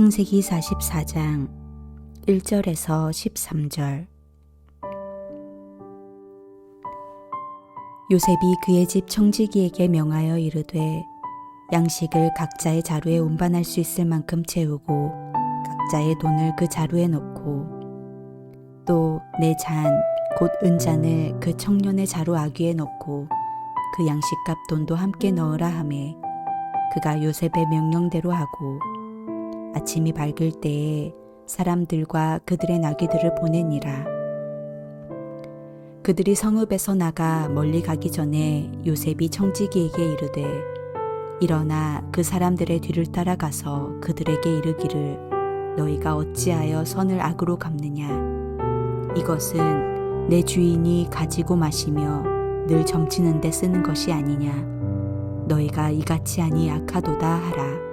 창세기 44장 1절에서 13절. 요셉이 그의 집 청지기에게 명하여 이르되 양식을 각자의 자루에 운반할 수 있을 만큼 채우고 각자의 돈을 그 자루에 넣고 또 내 잔 곧 은잔을 그 청년의 자루 아귀에 넣고 그 양식값 돈도 함께 넣으라 하매 그가 요셉의 명령대로 하고 아침이 밝을 때에 사람들과 그들의 나귀들을 보내니라. 그들이 성읍에서 나가 멀리 가기 전에 요셉이 청지기에게 이르되 일어나 그 사람들의 뒤를 따라가서 그들에게 이르기를 너희가 어찌하여 선을 악으로 갚느냐. 이것은 내 주인이 가지고 마시며 늘 점치는 데 쓰는 것이 아니냐. 너희가 이같이 하니 악하도다 하라.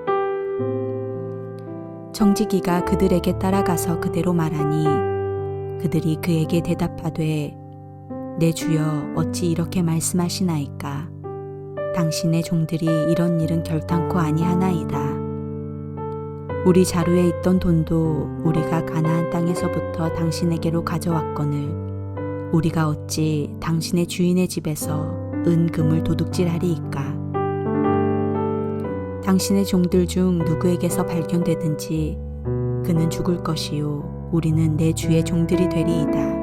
청지기가 그들에게 따라가서 그대로 말하니 그들이 그에게 대답하되 내 주여 어찌 이렇게 말씀하시나이까. 당신의 종들이 이런 일은 결탄코 아니하나이다. 우리 자루에 있던 돈도 우리가 가나안 땅에서부터 당신에게로 가져왔거늘 우리가 어찌 당신의 주인의 집에서 은금을 도둑질하리이까. 당신의 종들 중 누구에게서 발견되든지 그는 죽을 것이요 우리는 내 주의 종들이 되리이다.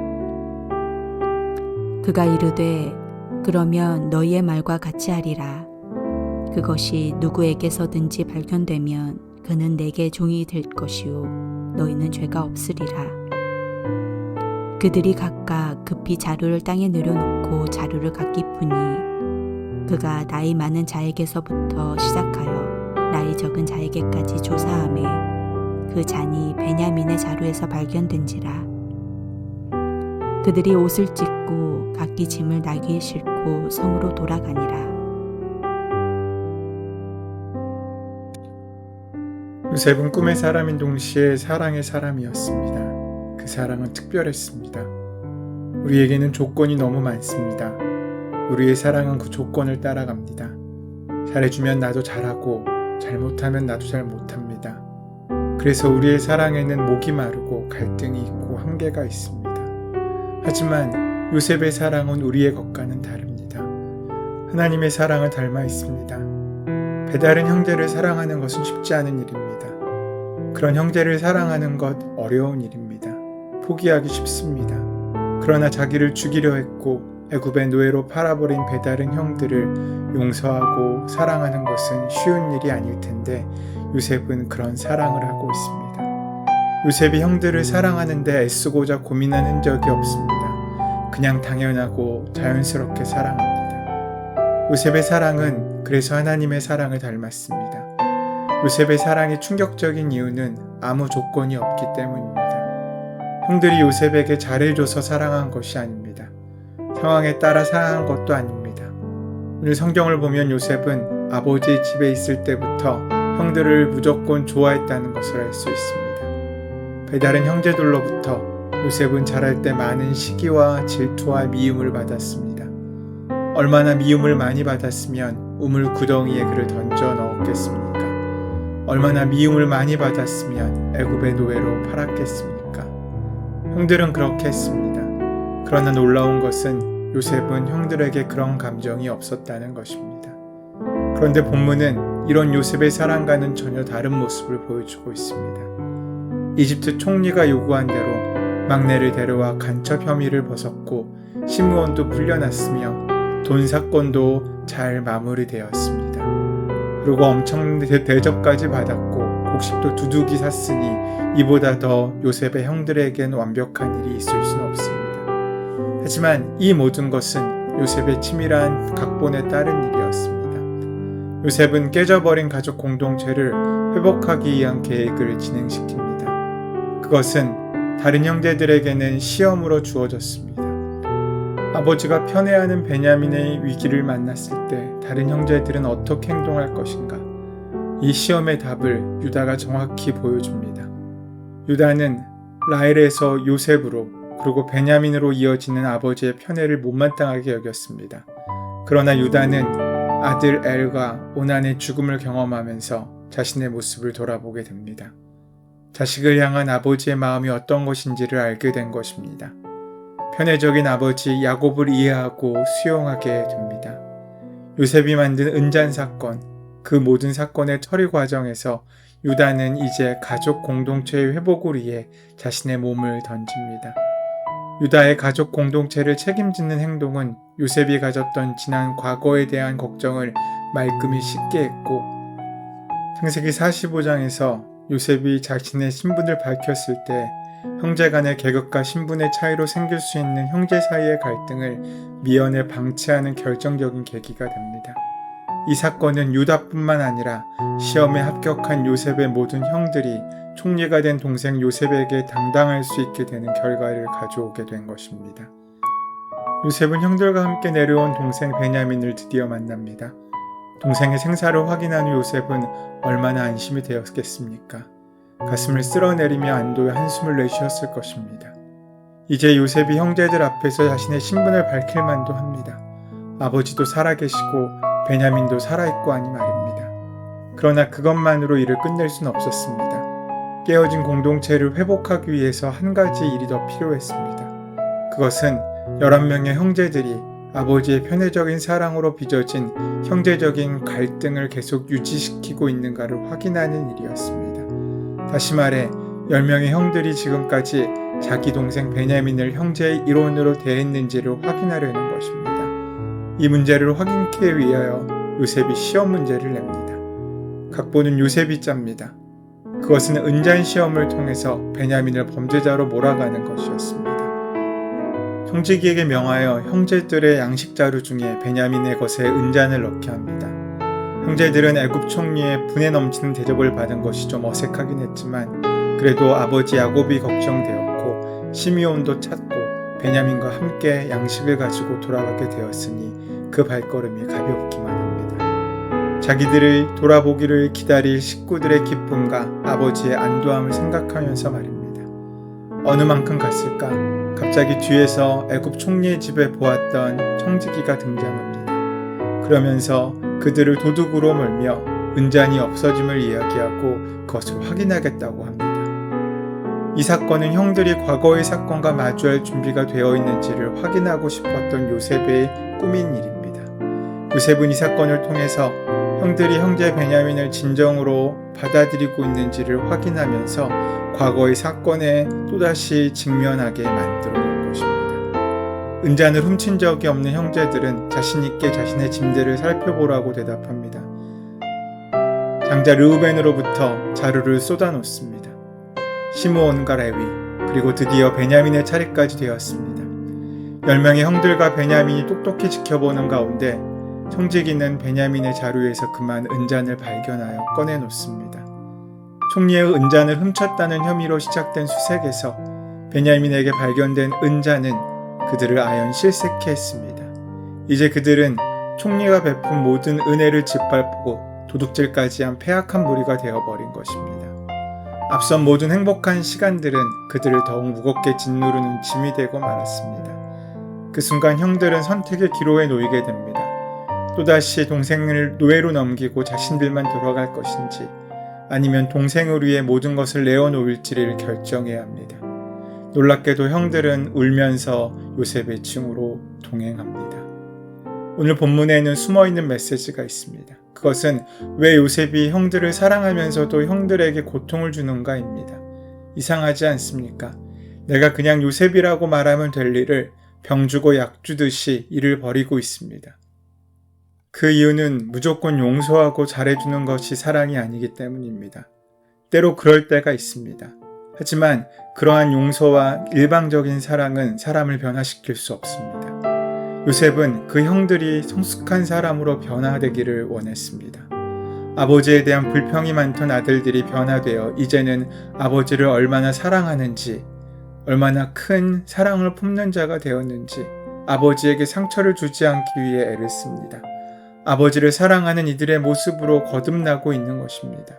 그가 이르되 그러면 너희의 말과 같이 하리라. 그것이 누구에게서든지 발견되면 그는 내게 종이 될 것이요 너희는 죄가 없으리라. 그들이 각각 급히 자루를 땅에 내려놓고 자루를 각기 푸니 그가 나이 많은 자에게서부터 시작하여 나이 적은 자에게까지 조사하매 그 잔이 베냐민의 자루에서 발견된지라. 그들이 옷을 찢고 각기 짐을 나귀에 싣고 성으로 돌아가니라. 요셉은 꿈의 사람인 동시에 사랑의 사람이었습니다. 그 사랑은 특별했습니다. 우리에게는 조건이 너무 많습니다. 우리의 사랑은 그 조건을 따라갑니다. 잘해주면 나도 잘하고 잘못하면 나도 잘 못합니다. 그래서 우리의 사랑에는 목이 마르고 갈등이 있고 한계가 있습니다. 하지만 요셉의 사랑은 우리의 것과는 다릅니다. 하나님의 사랑을 닮아 있습니다. 배다른 형제를 사랑하는 것은 쉽지 않은 일입니다. 그런 형제를 사랑하는 것 어려운 일입니다. 포기하기 쉽습니다. 그러나 자기를 죽이려 했고 애굽의 노예로 팔아버린 배다른 형들을 용서하고 사랑하는 것은 쉬운 일이 아닐 텐데 요셉은 그런 사랑을 하고 있습니다. 요셉이 형들을 사랑하는데 애쓰고자 고민한 흔적이 없습니다. 그냥 당연하고 자연스럽게 사랑합니다. 요셉의 사랑은 그래서 하나님의 사랑을 닮았습니다. 요셉의 사랑이 충격적인 이유는 아무 조건이 없기 때문입니다. 형들이 요셉에게 잘해줘서 사랑한 것이 아닙니다. 상황에 따라 사랑한 것도 아닙니다. 오늘 성경을 보면 요셉은 아버지 집에 있을 때부터 형들을 무조건 좋아했다는 것을 알 수 있습니다. 배다른 형제들로부터 요셉은 자랄 때 많은 시기와 질투와 미움을 받았습니다. 얼마나 미움을 많이 받았으면 우물 구덩이에 그를 던져 넣었겠습니까? 얼마나 미움을 많이 받았으면 애굽의 노예로 팔았겠습니까? 형들은 그렇게 했습니다. 그러나 놀라운 것은 요셉은 형들에게 그런 감정이 없었다는 것입니다. 그런데 본문은 이런 요셉의 사랑과는 전혀 다른 모습을 보여주고 있습니다. 이집트 총리가 요구한 대로 막내를 데려와 간첩 혐의를 벗었고 시므온도 풀려났으며 돈 사건도 잘 마무리되었습니다. 그리고 엄청난 대접까지 받았고 곡식도 두둑이 샀으니 이보다 더 요셉의 형들에겐 완벽한 일이 있을 수는 없습니다. 하지만 이 모든 것은 요셉의 치밀한 각본에 따른 일이었습니다. 요셉은 깨져버린 가족 공동체를 회복하기 위한 계획을 진행시킵니다. 그것은 다른 형제들에게는 시험으로 주어졌습니다. 아버지가 편애하는 베냐민의 위기를 만났을 때 다른 형제들은 어떻게 행동할 것인가? 이 시험의 답을 유다가 정확히 보여줍니다. 유다는 라헬에서 요셉으로 그리고 베냐민으로 이어지는 아버지의 편애를 못마땅하게 여겼습니다. 그러나 유다는 아들 엘과 오난의 죽음을 경험하면서 자신의 모습을 돌아보게 됩니다. 자식을 향한 아버지의 마음이 어떤 것인지를 알게 된 것입니다. 편애적인 아버지 야곱을 이해하고 수용하게 됩니다. 요셉이 만든 은잔 사건, 그 모든 사건의 처리 과정에서 유다는 이제 가족 공동체의 회복을 위해 자신의 몸을 던집니다. 유다의 가족 공동체를 책임지는 행동은 요셉이 가졌던 지난 과거에 대한 걱정을 말끔히 씻게 했고, 창세기 45장에서 요셉이 자신의 신분을 밝혔을 때 형제 간의 계급과 신분의 차이로 생길 수 있는 형제 사이의 갈등을 미연에 방치하는 결정적인 계기가 됩니다. 이 사건은 유다뿐만 아니라 시험에 합격한 요셉의 모든 형들이 총리가 된 동생 요셉에게 당당할 수 있게 되는 결과를 가져오게 된 것입니다. 요셉은 형들과 함께 내려온 동생 베냐민을 드디어 만납니다. 동생의 생사를 확인한 후 요셉은 얼마나 안심이 되었겠습니까? 가슴을 쓸어내리며 안도의 한숨을 내쉬었을 것입니다. 이제 요셉이 형제들 앞에서 자신의 신분을 밝힐 만도 합니다. 아버지도 살아계시고 베냐민도 살아있고 하니 말입니다. 그러나 그것만으로 일을 끝낼 수는 없었습니다. 깨어진 공동체를 회복하기 위해서 한 가지 일이 더 필요했습니다. 그것은 11명의 형제들이 아버지의 편애적인 사랑으로 빚어진 형제적인 갈등을 계속 유지시키고 있는가를 확인하는 일이었습니다. 다시 말해 10명의 형들이 지금까지 자기 동생 베냐민을 형제의 일원으로 대했는지를 확인하려는 것입니다. 이 문제를 확인하기 위하여 요셉이 시험 문제를 냅니다. 각본은 요셉이 짭니다. 그것은 은잔 시험을 통해서 베냐민을 범죄자로 몰아가는 것이었습니다. 형제에게 명하여 형제들의 양식 자루 중에 베냐민의 것에 은잔을 넣게 합니다. 형제들은 애굽 총리의 분에 넘치는 대접을 받은 것이 좀 어색하긴 했지만 그래도 아버지 야곱이 걱정되었고 시므온도 찾고 베냐민과 함께 양식을 가지고 돌아가게 되었으니 그 발걸음이 가볍기만 합니다. 자기들을 돌아보기를 기다릴 식구들의 기쁨과 아버지의 안도함을 생각하면서 말입니다. 어느 만큼 갔을까? 갑자기 뒤에서 애굽 총리의 집에 보았던 청지기가 등장합니다. 그러면서 그들을 도둑으로 몰며 은잔이 없어짐을 이야기하고 그것을 확인하겠다고 합니다. 이 사건은 형들이 과거의 사건과 마주할 준비가 되어 있는지를 확인하고 싶었던 요셉의 꿈인 일입니다. 요셉은 이 사건을 통해서 형들이 형제 베냐민을 진정으로 받아들이고 있는지를 확인하면서 과거의 사건에 또다시 직면하게 만들어 놓은 것입니다. 은잔을 훔친 적이 없는 형제들은 자신있게 자신의 짐들을 살펴보라고 대답합니다. 장자 르우벤으로부터 자루를 쏟아놓습니다. 시므온과 레위, 그리고 드디어 베냐민의 차례까지 되었습니다. 10명의 형들과 베냐민이 똑똑히 지켜보는 가운데 청지기는 베냐민의 자루에서 그만 은잔을 발견하여 꺼내놓습니다. 총리의 은잔을 훔쳤다는 혐의로 시작된 수색에서 베냐민에게 발견된 은잔은 그들을 아연 실색케 했습니다. 이제 그들은 총리가 베푼 모든 은혜를 짓밟고 도둑질까지 한 패악한 무리가 되어버린 것입니다. 앞선 모든 행복한 시간들은 그들을 더욱 무겁게 짓누르는 짐이 되고 말았습니다. 그 순간 형들은 선택의 기로에 놓이게 됩니다. 또다시 동생을 노예로 넘기고 자신들만 돌아갈 것인지 아니면 동생을 위해 모든 것을 내어놓을지를 결정해야 합니다. 놀랍게도 형들은 울면서 요셉의 층으로 동행합니다. 오늘 본문에는 숨어있는 메시지가 있습니다. 그것은 왜 요셉이 형들을 사랑하면서도 형들에게 고통을 주는가입니다. 이상하지 않습니까? 내가 그냥 요셉이라고 말하면 될 일을 병 주고 약 주듯이 일을 벌이고 있습니다. 그 이유는 무조건 용서하고 잘해주는 것이 사랑이 아니기 때문입니다. 때로 그럴 때가 있습니다. 하지만 그러한 용서와 일방적인 사랑은 사람을 변화시킬 수 없습니다. 요셉은 그 형들이 성숙한 사람으로 변화되기를 원했습니다. 아버지에 대한 불평이 많던 아들들이 변화되어 이제는 아버지를 얼마나 사랑하는지, 얼마나 큰 사랑을 품는 자가 되었는지 아버지에게 상처를 주지 않기 위해 애를 씁니다. 아버지를 사랑하는 이들의 모습으로 거듭나고 있는 것입니다.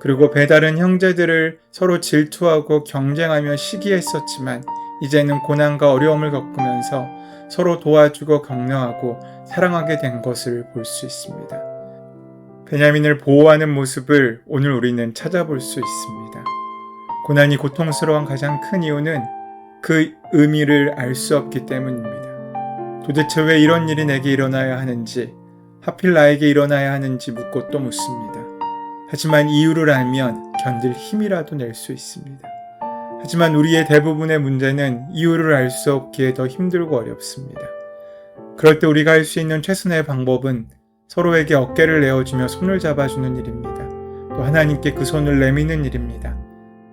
그리고 배다른 형제들을 서로 질투하고 경쟁하며 시기했었지만 이제는 고난과 어려움을 겪으면서 서로 도와주고 격려하고 사랑하게 된 것을 볼 수 있습니다. 베냐민을 보호하는 모습을 오늘 우리는 찾아볼 수 있습니다. 고난이 고통스러운 가장 큰 이유는 그 의미를 알 수 없기 때문입니다. 도대체 왜 이런 일이 내게 일어나야 하는지, 하필 나에게 일어나야 하는지 묻고 또 묻습니다. 하지만 이유를 알면 견딜 힘이라도 낼 수 있습니다. 하지만 우리의 대부분의 문제는 이유를 알 수 없기에 더 힘들고 어렵습니다. 그럴 때 우리가 할 수 있는 최선의 방법은 서로에게 어깨를 내어주며 손을 잡아주는 일입니다. 또 하나님께 그 손을 내미는 일입니다.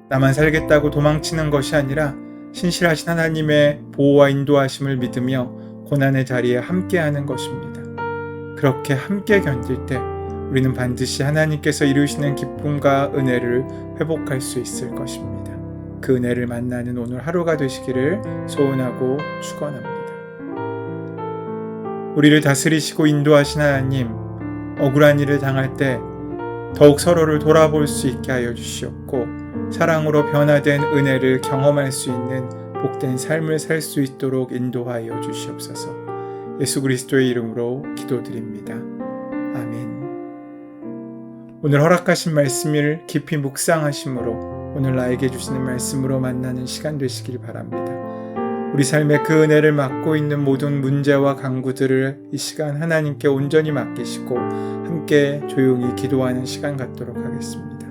나만 살겠다고 도망치는 것이 아니라 신실하신 하나님의 보호와 인도하심을 믿으며 고난의 자리에 함께하는 것입니다. 그렇게 함께 견딜 때 우리는 반드시 하나님께서 이루시는 기쁨과 은혜를 회복할 수 있을 것입니다. 그 은혜를 만나는 오늘 하루가 되시기를 소원하고 축원합니다. 우리를 다스리시고 인도하신 하나님, 억울한 일을 당할 때 더욱 서로를 돌아볼 수 있게 하여 주시옵고 사랑으로 변화된 은혜를 경험할 수 있는 복된 삶을 살 수 있도록 인도하여 주시옵소서. 예수 그리스도의 이름으로 기도드립니다. 아멘. 오늘 허락하신 말씀을 깊이 묵상하심으로 오늘 나에게 주시는 말씀으로 만나는 시간 되시길 바랍니다. 우리 삶의 그 은혜를 맡고 있는 모든 문제와 강구들을 이 시간 하나님께 온전히 맡기시고 함께 조용히 기도하는 시간 갖도록 하겠습니다.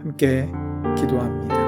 함께 기도합니다.